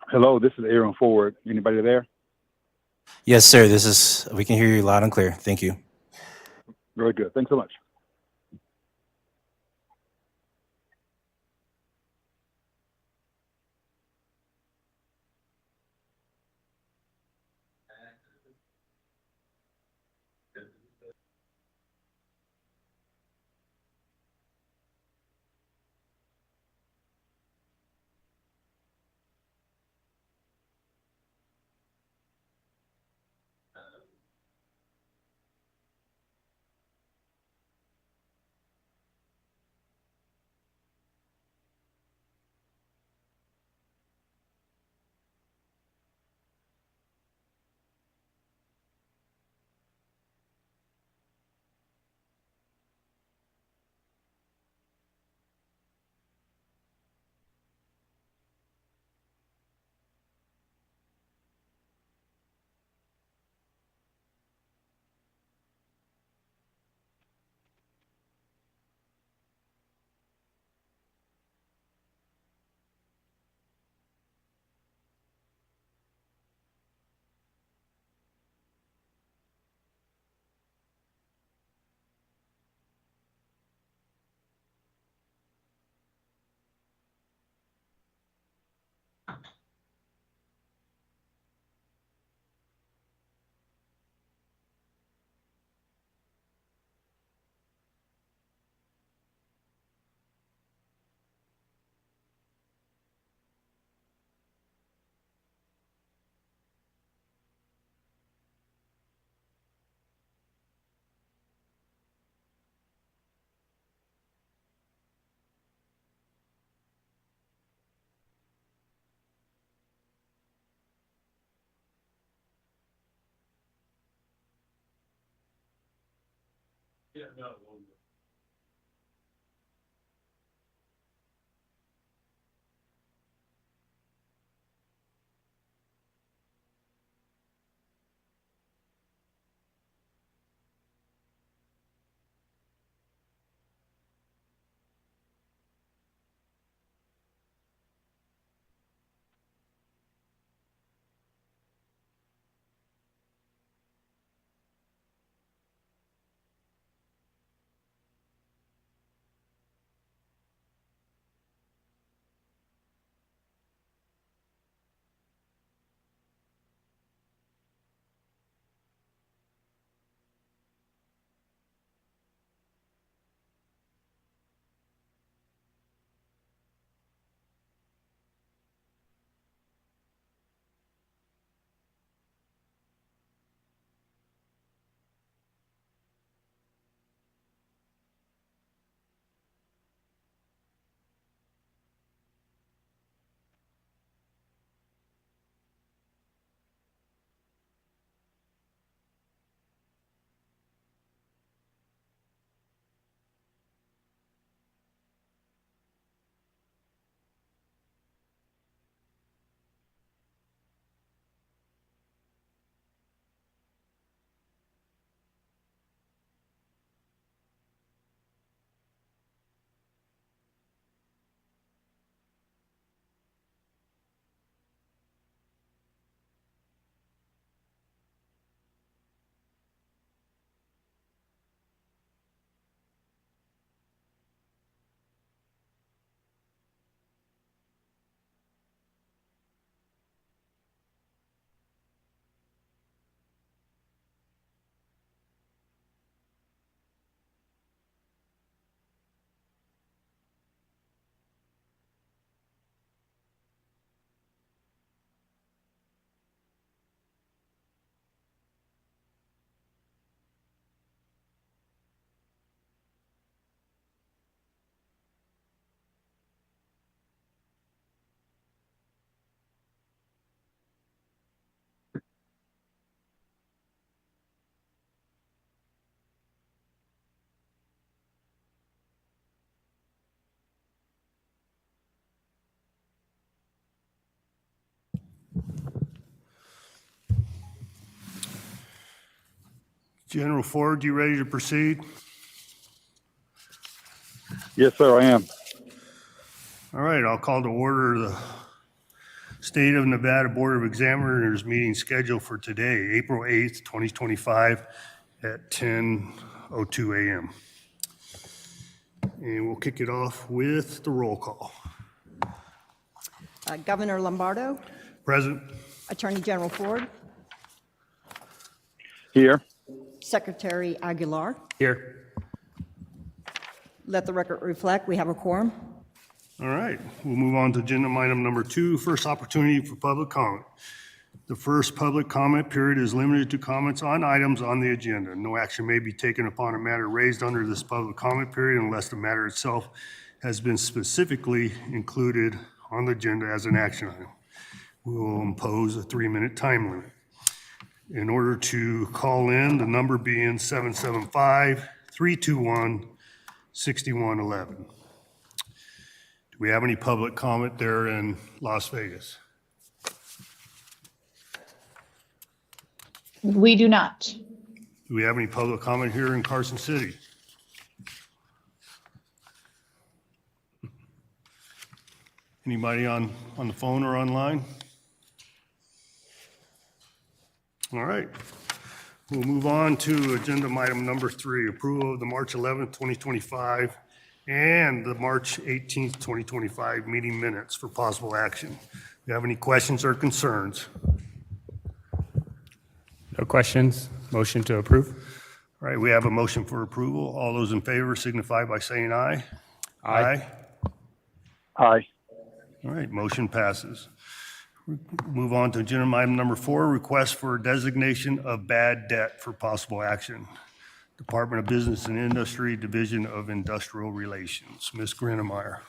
Hello, this is Aaron Ford. Anybody there? Yes, sir. This is, we can hear you loud and clear. Thank you. Very good. Thanks so much. General Ford, you ready to proceed? Yes, sir, I am. All right, I'll call to order the State of Nevada Board of Examiners meeting scheduled for today, April 8th, 2025 at 10:02 a.m. And we'll kick it off with the roll call. Governor Lombardo, Present. Attorney General Ford, Here. Secretary Aguilar. Here. Let the record reflect, we have a quorum. All right, we'll move on to agenda item number 2, first opportunity for public comment. The first public comment period is limited to comments on items on the agenda. No action may be taken upon a matter raised under this public comment period unless the matter itself has been specifically included on the agenda as an action item. We will impose a 3-minute time limit. In order to call in, the number being 775-321-6111. Do we have any public comment there in Las Vegas? We do not. Do we have any public comment here in Carson City? Anybody on the phone or online? All right. We'll move on to agenda item number 3, approval of the March 11th, 2025 and the March 18th, 2025 meeting minutes for possible action. Do you have any questions or concerns? No questions. Motion to approve. All right, we have a motion for approval. All those in favor signify by saying aye. Aye. Aye. All right, motion passes. Move on to agenda item number 4, request for designation of bad debt for possible action. Department of Business and Industry, Division of Industrial Relations. Ms. Grinnemeyer.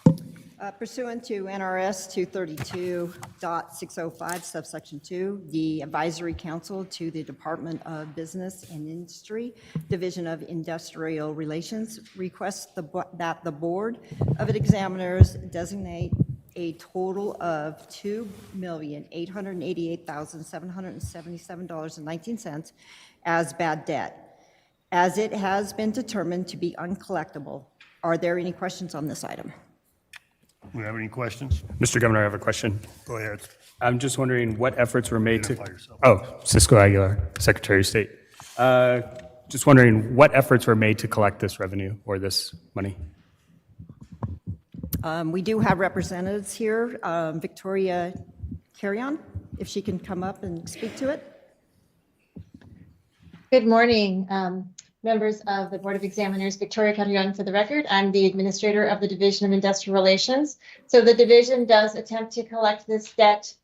Pursuant to NRS 232.605 subsection 2, the Advisory Council to the Department of Business and Industry, Division of Industrial Relations, requests that the Board of Examiners designate a total of $2,888,777.19 as bad debt, as it has been determined to be uncollectible. Are there any questions on this item? Do we have any questions? Mr. Governor, I have a question. Go ahead. I'm just wondering what efforts were made to. Identify yourself. Oh, Cisco Aguilar, Secretary of State. Just wondering what efforts were made to collect this revenue or this money. We do have representatives here. Victoria Carrion, if she can come up and speak to it. Good morning, members of the Board of Examiners. Victoria Carrion for the record. I'm the administrator of the Division of Industrial Relations. So the division does attempt to collect this debt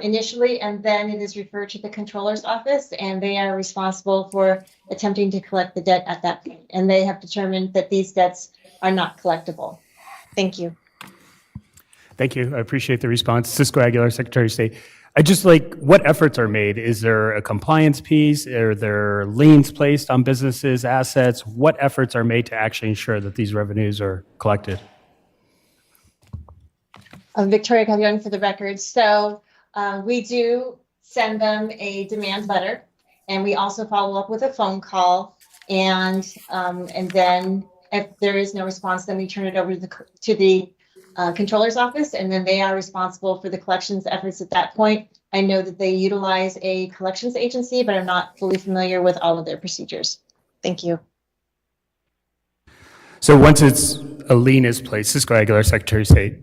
initially, and then it is referred to the Controller's Office, and they are responsible for attempting to collect the debt at that point. And they have determined that these debts are not collectible. Thank you. Thank you. I appreciate the response. Cisco Aguilar, Secretary of State. I just what efforts are made? Is there a compliance piece? Are there liens placed on businesses, assets? What efforts are made to actually ensure that these revenues are collected? Victoria Carrion for the record. So we do send them a demand letter, and we also follow up with a phone call, and then if there is no response, then we turn it over to the Controller's Office, and then they are responsible for the collections efforts at that point. I know that they utilize a collections agency, but I'm not fully familiar with all of their procedures. Thank you. So once a lien is placed, Cisco Aguilar, Secretary of State,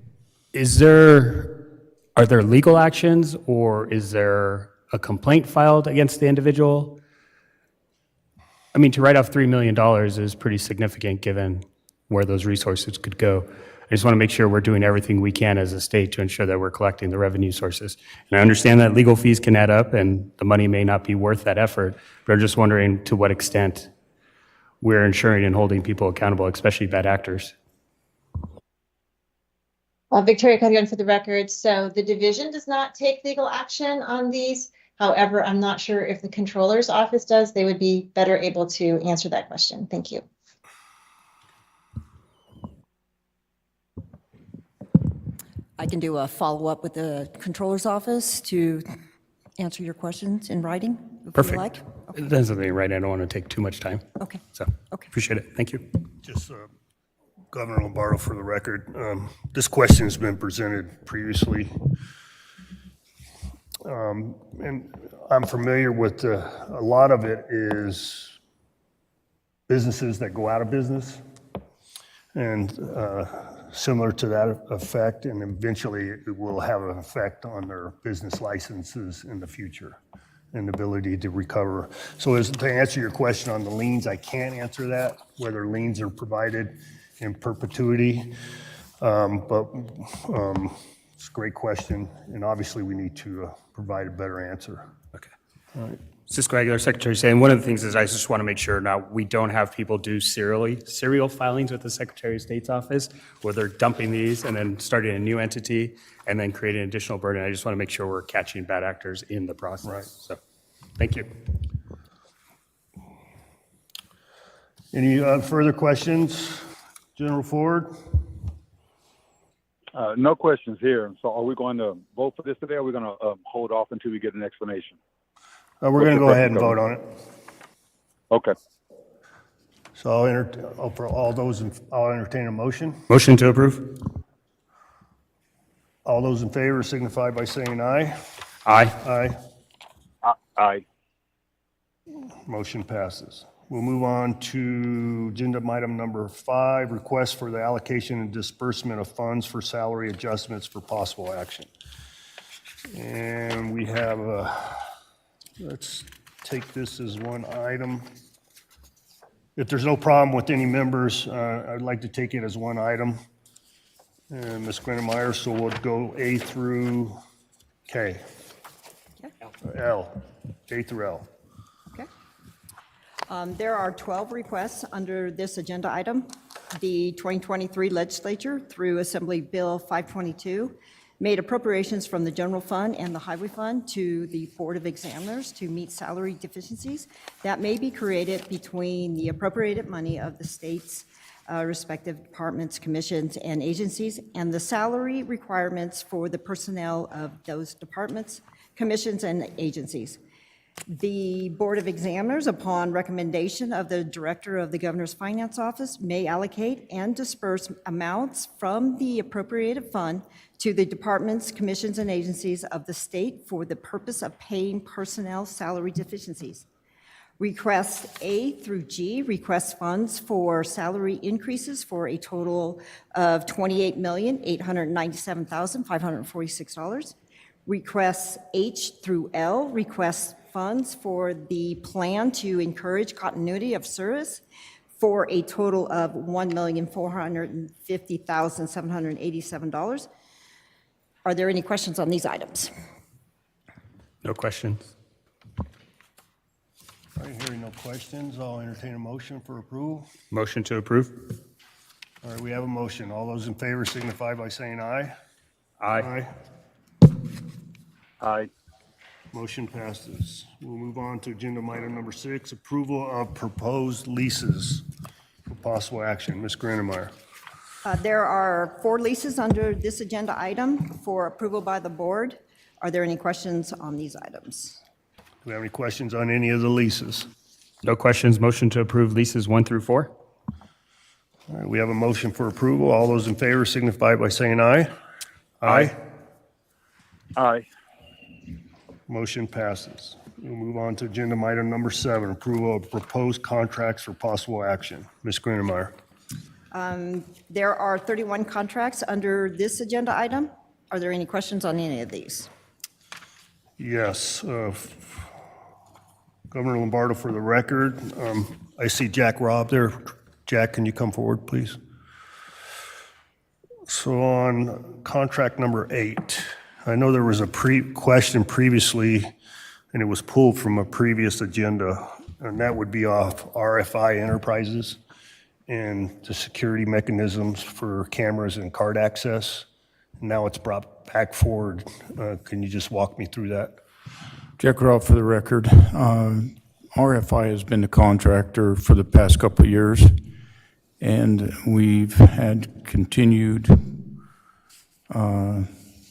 are there legal actions or is there a complaint filed against the individual? I mean, to write off $3 million is pretty significant given where those resources could go. I just want to make sure we're doing everything we can as a state to ensure that we're collecting the revenue sources. And I understand that legal fees can add up and the money may not be worth that effort, but I'm just wondering to what extent we're ensuring and holding people accountable, especially bad actors. Victoria Carrion for the record. So the division does not take legal action on these. However, I'm not sure if the Controller's Office does. They would be better able to answer that question. Thank you. I can do a follow-up with the Controller's Office to answer your questions in writing, if you Perfect. like. That's the thing, right? I don't want to take too much time. Okay. So, Okay. appreciate it. Thank you. Just Governor Lombardo, for the record, this question has been presented previously. And I'm familiar with, a lot of it is businesses that go out of business. And similar to that effect, and eventually it will have an effect on their business licenses in the future and ability to recover. So to answer your question on the liens, I can't answer that, whether liens are provided in perpetuity. But it's a great question, and obviously we need to provide a better answer. Okay. Cisco Aguilar, Secretary saying, one of the things is I just want to make sure now we don't have people do serial filings with the Secretary of State's office where they're dumping these and then starting a new entity and then creating additional burden. I just want to make sure we're catching bad actors in the process. Right. So, thank you. Any further questions? General Ford? No questions here. So are we going to vote for this today, or are we going to hold off until we get an explanation? We're going to go ahead and vote on it. Okay. So I'll entertain a motion. Motion to approve? All those in favor signify by saying aye. Aye. Aye. Aye. Motion passes. We'll move on to agenda item number 5, request for the allocation and disbursement of funds for salary adjustments for possible action. And we have, let's take this as one item. If there's no problem with any members, I'd like to take it as one item. And Ms. Grennemeyer, so we'll go A through K. L, A through L. Okay. There are 12 requests under this agenda item. The 2023 legislature, through Assembly Bill 522, made appropriations from the general fund and the highway fund to the Board of Examiners to meet salary deficiencies that may be created between the appropriated money of the state's respective departments, commissions, and agencies, and the salary requirements for the personnel of those departments, commissions, and agencies. The Board of Examiners, upon recommendation of the Director of the Governor's Finance Office, may allocate and disperse amounts from the appropriated fund to the departments, commissions, and agencies of the state for the purpose of paying personnel salary deficiencies. Requests A through G request funds for salary increases for a total of $28,897,546. Requests H through L request funds for the plan to encourage continuity of service for a total of $1,450,787. Are there any questions on these items? No questions. All right, hearing no questions, I'll entertain a motion for approval. Motion to approve? All right, we have a motion. All those in favor signify by saying aye. Aye. Aye. Motion passes. We'll move on to agenda item number 6, approval of proposed leases for possible action. Ms. Grennemeyer. There are 4 leases under this agenda item for approval by the board. Are there any questions on these items? Do we have any questions on any of the leases? No questions. Motion to approve leases 1 through 4? All right, we have a motion for approval. All those in favor signify by saying aye. Aye. Aye. Motion passes. We'll move on to agenda item number 7, approval of proposed contracts for possible action. Ms. Grennemeyer. There are 31 contracts under this agenda item. Are there any questions on any of these? Yes. Governor Lombardo, for the record, I see Jack Robb there. Jack, can you come forward, please? So on contract number 8, I know there was a question previously, and it was pulled from a previous agenda, and that would be off RFI Enterprises and the security mechanisms for cameras and card access. Now it's brought back forward. Can you just walk me through that? Jack Robb for the record. RFI has been the contractor for the past couple of years, and we've had continued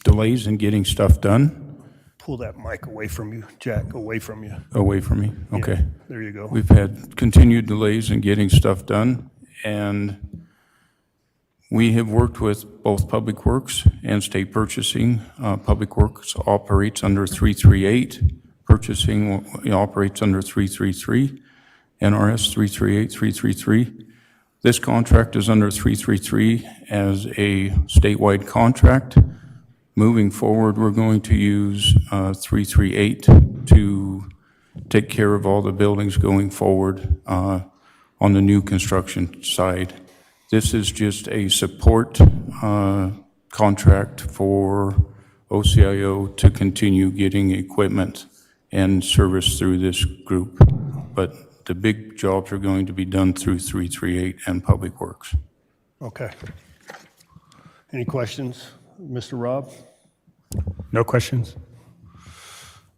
delays in getting stuff done. pull that mic away from you, Jack, away from you. Away from me? Okay. There you go. We've had continued delays in getting stuff done, and we have worked with both Public Works and state purchasing. Public Works operates under 338, purchasing operates under 333, NRS 338, 333. This contract is under 333 as a statewide contract. Moving forward, we're going to use 338 to take care of all the buildings going forward on the new construction side. This is just a support contract for OCIO to continue getting equipment and service through this group. But the big jobs are going to be done through 338 and Public Works. Okay. Any questions, Mr. Rob? No questions?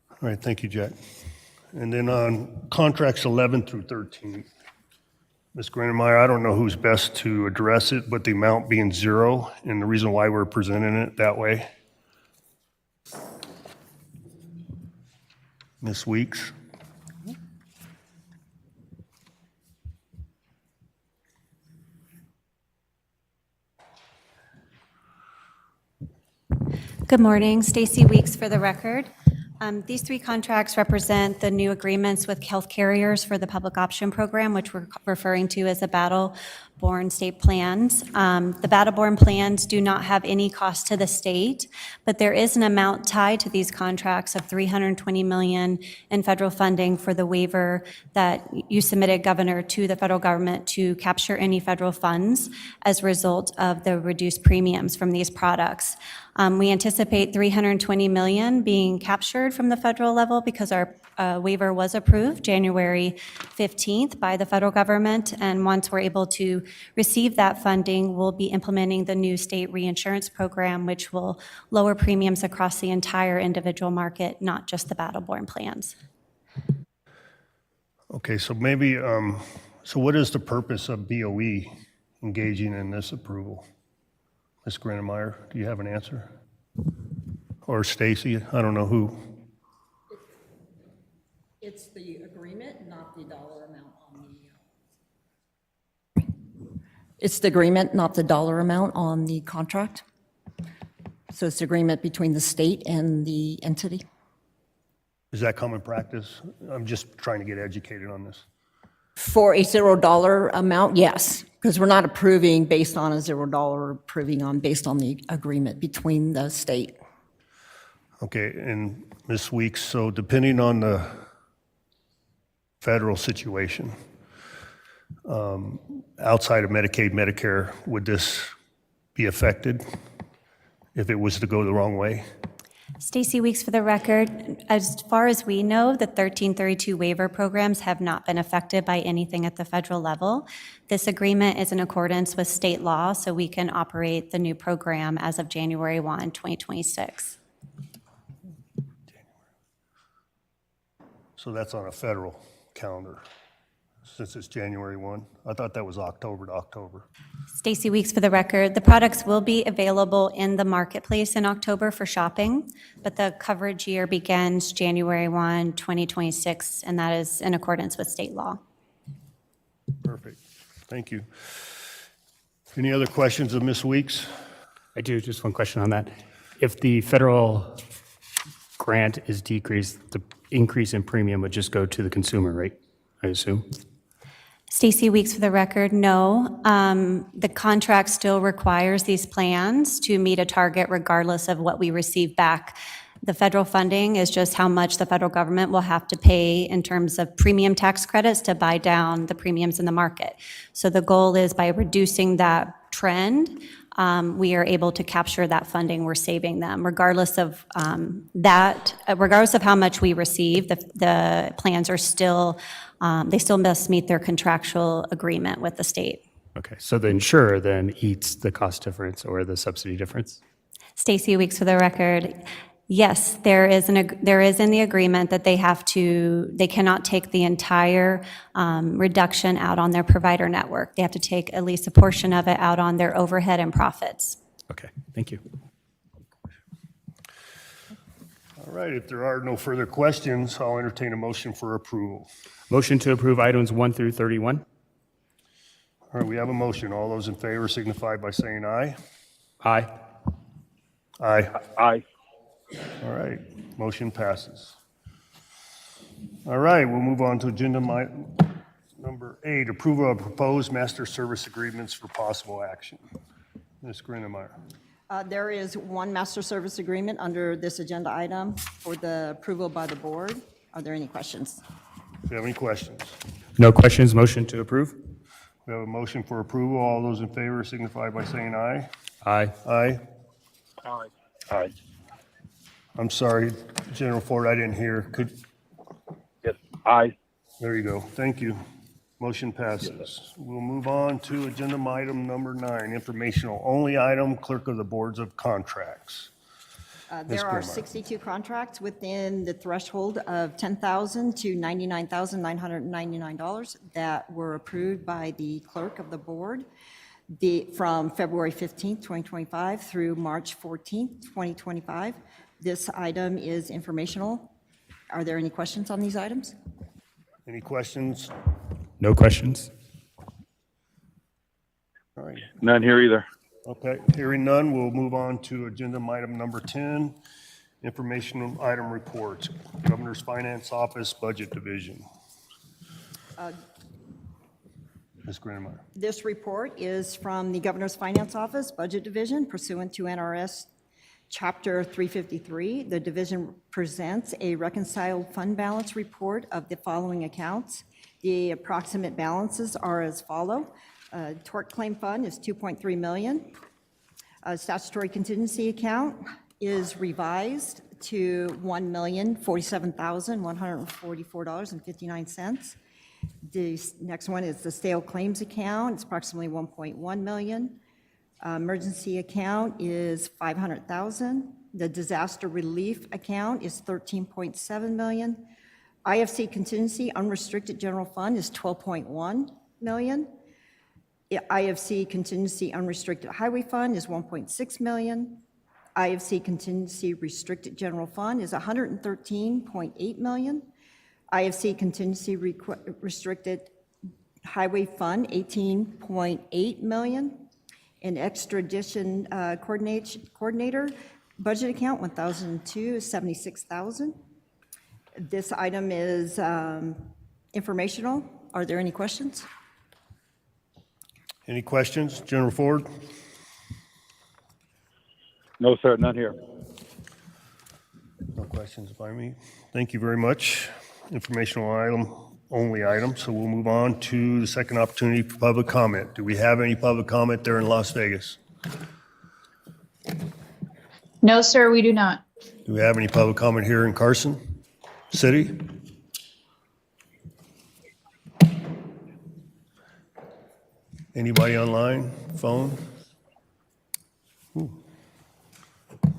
All right, thank you, Jack. And then on contracts 11 through 13, Ms. Grennemeyer, I don't know who's best to address it, but the amount being 0 and the reason why we're presenting it that way. Ms. Weeks? Good morning, Stacy Weeks for the record. These 3 contracts represent the new agreements with health carriers for the public option program, which we're referring to as the Battle-Born State Plans. The Battle-Born Plans do not have any cost to the state, but there is an amount tied to these contracts of $320 million in federal funding for the waiver that you submitted, Governor, to the federal government to capture any federal funds as a result of the reduced premiums from these products. We anticipate $320 million being captured from the federal level because our waiver was approved January 15th by the federal government. And once we're able to receive that funding, we'll be implementing the new state reinsurance program, which will lower premiums across the entire individual market, not just the Battle-Born plans. Okay, so maybe, so what is the purpose of BOE engaging in this approval? Ms. Grennemeyer, do you have an answer? Or Stacy, I don't know who. It's the agreement, not the dollar amount on the. It's the agreement, not the dollar amount on the contract. So it's the agreement between the state and the entity. Is that common practice? I'm just trying to get educated on this. For a $0 amount, yes, because we're not approving based on a $0, approving on based on the agreement between the state. Okay, and Ms. Weeks, so depending on the federal situation, outside of Medicaid, Medicare, would this be affected if it was to go the wrong way? Stacy Weeks for the record. As far as we know, the 1332 waiver programs have not been affected by anything at the federal level. This agreement is in accordance with state law, so we can operate the new program as of January 1, 2026. So that's on a federal calendar, since it's January 1. I thought that was October to October. Stacy Weeks for the record. The products will be available in the marketplace in October for shopping, but the coverage year begins January 1, 2026, and that is in accordance with state law. Perfect, thank you. Any other questions of Ms. Weeks? I do, just one question on that. If the federal grant is decreased, the increase in premium would just go to the consumer, right? I assume? Stacy Weeks for the record, no. The contract still requires these plans to meet a target regardless of what we receive back. The federal funding is just how much the federal government will have to pay in terms of premium tax credits to buy down the premiums in the market. So the goal is by reducing that trend, we are able to capture that funding we're saving them. Regardless of regardless of how much we receive, the plans are still, they still must meet their contractual agreement with the state. Okay, so the insurer then eats the cost difference or the subsidy difference? Stacy Weeks for the record. Yes, there is in the agreement that they cannot take the entire reduction out on their provider network. They have to take at least a portion of it out on their overhead and profits. Okay, thank you. All right, if there are no further questions, I'll entertain a motion for approval. Motion to approve items 1 through 31. All right, we have a motion. All those in favor signify by saying aye. Aye. Aye. Aye. All right, motion passes. All right, we'll move on to agenda number 8, approval of proposed master service agreements for possible action. Ms. Grinnemeyer. There is one master service agreement under this agenda item for the approval by the board. Are there any questions? Do you have any questions? No questions, motion to approve? We have a motion for approval. All those in favor signify by saying aye. Aye. Aye. Aye. Aye. I'm sorry, General Ford, I didn't hear. Yes. Aye. There you go. Thank you. Motion passes. We'll move on to agenda item number 9, informational only item, clerk of the boards of contracts. There are Grimmer. 62 contracts within the threshold of $10,000 to $99,999 that were approved by the clerk of the board from February 15th, 2025 through March 14th, 2025. This item is informational. Are there any questions on these items? Any questions? No questions? All right. None here either. Okay, hearing none, we'll move on to agenda item number 10, informational item reports, Governor's Finance Office Budget Division. Ms. Grinnemeyer. This report is from the Governor's Finance Office Budget Division pursuant to NRS Chapter 353. The division presents a reconciled fund balance report of the following accounts. The approximate balances are as follow. Tort claim fund is $2.3 million. Statutory contingency account is revised to $1,047,144.59. The next one is the stale claims account. It's approximately $1.1 million. Emergency account is $500,000. The disaster relief account is $13.7 million. IFC contingency unrestricted general fund is $12.1 million. IFC contingency unrestricted highway fund is $1.6 million. IFC contingency restricted general fund is $113.8 million. IFC contingency restricted highway fund, $18.8 million. And extradition coordinator budget account, 1,002 is $76,000. This item is informational. Are there any questions? Any questions? General Ford? No, sir. None here. No questions by me. Thank you very much. Informational item, only item. So we'll move on to the second opportunity for public comment. Do we have any public comment there in Las Vegas? No, sir, we do not. Do we have any public comment here in Carson City? Anybody online, phone? Ooh,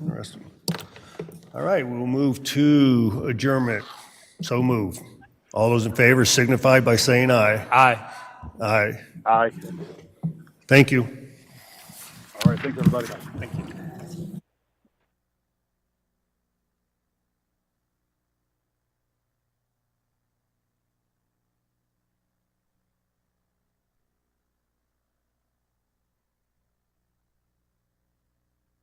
interesting. All right, we'll move to adjournment. So move. All those in favor signify by saying aye. Aye. Aye. Aye. Thank you. All right. Thanks, everybody. Thank you.